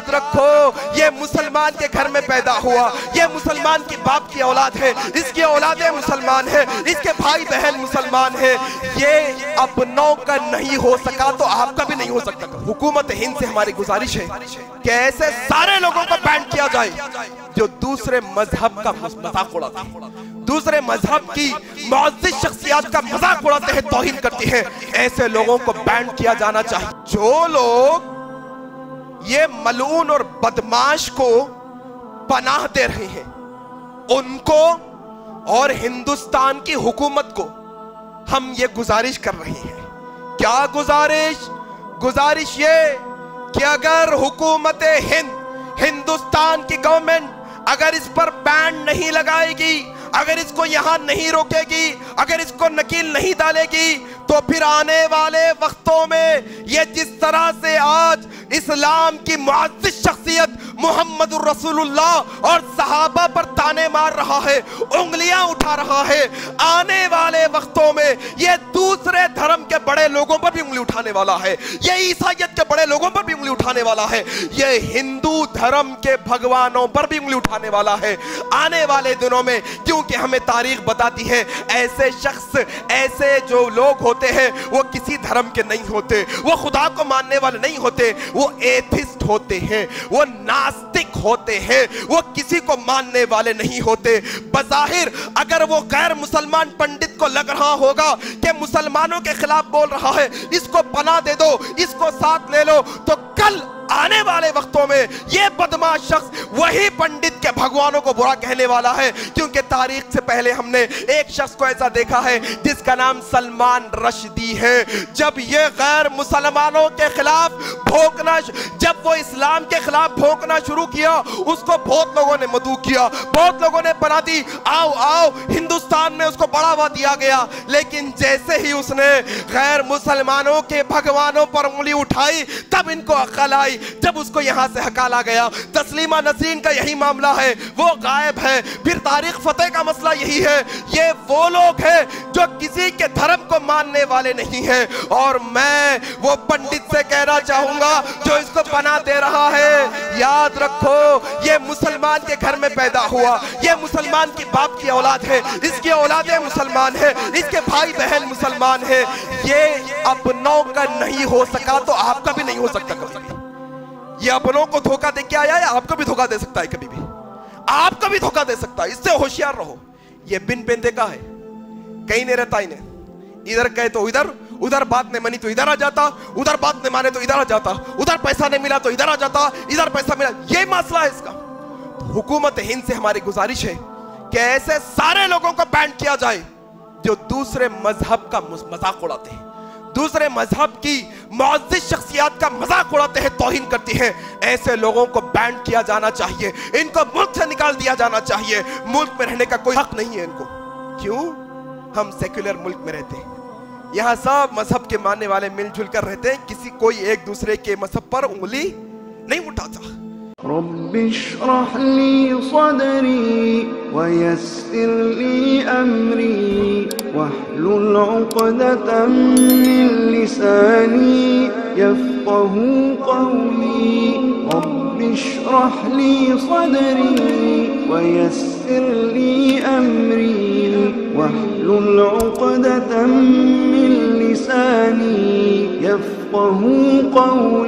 یاد رکھو یہ مسلمان کے گھر میں پیدا ہوا، یہ مسلمان کی باپ کی اولاد ہے، اس کی اولادیں مسلمان ہیں، اس کے بھائی بہن مسلمان ہیں، یہ اپنوں کا نہیں ہو سکا تو آپ کا بھی نہیں ہو سکتا۔ حکومت ہند سے ہماری گزارش ہے کہ ایسے سارے لوگوں کو بین کیا جائے جو دوسرے مذہب کا مذاق اڑاتے ہیں، دوسرے مذہب کی معزز شخصیات کا مذاق اڑاتے ہیں، توہین کرتے ہیں، ایسے لوگوں کو بین کیا جانا چاہیے۔ جو لوگ یہ ملعون اور بدماش کو پناہ دے رہے ہیں ان کو اور ہندوستان کی حکومت کو ہم یہ گزارش کر رہے ہیں۔ کیا گزارش یہ کہ اگر حکومت ہندوستان کی گورنمنٹ اگر اس پر بین نہیں لگائے گی، اگر اس کو یہاں نہیں روکے گی، اگر اس کو نکیل نہیں ڈالے گی، تو پھر آنے والے وقتوں میں یہ جس طرح سے آج اسلام کی معزز شخصیت محمد الرسول اللہ اور صحابہ پر تانے مار رہا ہے، انگلیاں اٹھا رہا ہے، آنے والے وقتوں میں یہ دوسرے دھرم کے بڑے لوگوں پر بھی انگلی اٹھانے والا ہے، یہ عیسائیت کے بڑے لوگوں پر بھی انگلی اٹھانے والا ہے، یہ ہندو دھرم کے بھگوانوں پر بھی انگلی اٹھانے والا ہے آنے والے دنوں میں، کیونکہ ہمیں تاریخ بتاتی ہے ایسے شخص، ایسے جو لوگ ہوتے ہیں وہ کسی دھرم کے نہیں ہوتے، وہ خدا کو ماننے والے نہیں ہوتے، وہ ایتھسٹ ہوتے ہیں، وہ ناستک ہوتے ہیں، وہ کسی کو ماننے والے نہیں ہوتے۔ بظاہر اگر وہ غیر مسلمان پنڈت کو لگ رہا ہوگا کہ مسلمانوں کے خلاف بول رہا ہے، اس کو پناہ دے دو، اس کو ساتھ لے لو، تو کل آنے والے وقتوں میں یہ بدماش شخص وہی پنڈت کے بھگوانوں کو برا کہنے والا ہے، کیونکہ تاریخ سے پہلے ہم نے ایک شخص کو ایسا دیکھا ہے جس کا نام سلمان رشدی ہے۔ جب یہ غیر مسلمانوں کے خلاف بھونکنا، جب وہ اسلام کے خلاف بھونکنا شروع کیا، اس کو بہت لوگوں نے مدعو کیا، بہت لوگوں نے پناہ دی، آؤ آؤ، ہندوستان میں اس کو بڑھاوا دیا گیا، لیکن جیسے ہی اس نے غیر مسلمانوں کے بھگوانوں پر انگلی اٹھائی تب ان کو عقل آئی، جب اس کو یہاں سے ہکالا گیا۔ تسلیمہ نسرین کا یہی معاملہ ہے، وہ غائب ہے۔ پھر تاریخ فتح کا مسئلہ یہی ہے، یہ وہ لوگ ہیں جو کسی کے دھرم کو ماننے والے نہیں ہیں، اور میں وہ پنڈت سے کہنا چاہوں گا جو اس کو پناہ دے رہا ہے، یاد رکھو یہ مسلمان کے گھر میں پیدا ہوا، یہ مسلمان کی باپ کی اولاد ہے، اس کی اولادیں مسلمان ہیں، اس کے بھائی بہن مسلمان ہیں، یہ اپنوں کا نہیں ہو سکا تو آپ کا بھی نہیں ہو سکتا کبھی بھی۔ یہ اپنوں کو دھوکہ دے کے آیا ہے، آپ کو بھی دھوکہ دے سکتا ہے، کبھی بھی آپ کو بھی دھوکہ دے سکتا ہے، اس سے ہوشیار رہو۔ یہ بن بندے کا ہے، کہیں نہیں رہتا انہیں، ادھر کہے تو ادھر، ادھر بات نہیں مانی تو ادھر آ جاتا، ادھر بات نہیں مانے تو ادھر آ جاتا، ادھر پیسہ نہیں ملا تو ادھر آ جاتا، ادھر پیسہ ملا، یہ مسئلہ ہے اس کا۔ حکومت ہند سے ہماری گزارش ہے کہ ایسے سارے لوگوں کو بین کیا جائے جو دوسرے مذہب کا مذاق اڑاتے ہیں، دوسرے مذہب کی معزز شخصیات کا مذاق اڑاتے ہیں، توہین کرتے ہیں، ایسے لوگوں کو بین کیا جانا چاہیے، ان کو ملک سے نکال دیا جانا چاہیے، ملک میں رہنے کا کوئی حق نہیں ہے ان کو۔ کیوں؟ ہم سیکولر ملک میں رہتے ہیں، یہاں سب مذہب کے ماننے والے مل جل کر رہتے ہیں، کسی کوئی ایک دوسرے کے مذہب پر انگلی نہیں اٹھاتا۔ رب اشرح لي صدري ويسر لي أمري واحلل عقدة من لساني يفقه قولي رب اشرح لي صدري ويسر لي أمري واحلل عقدة من لساني يفقه قولي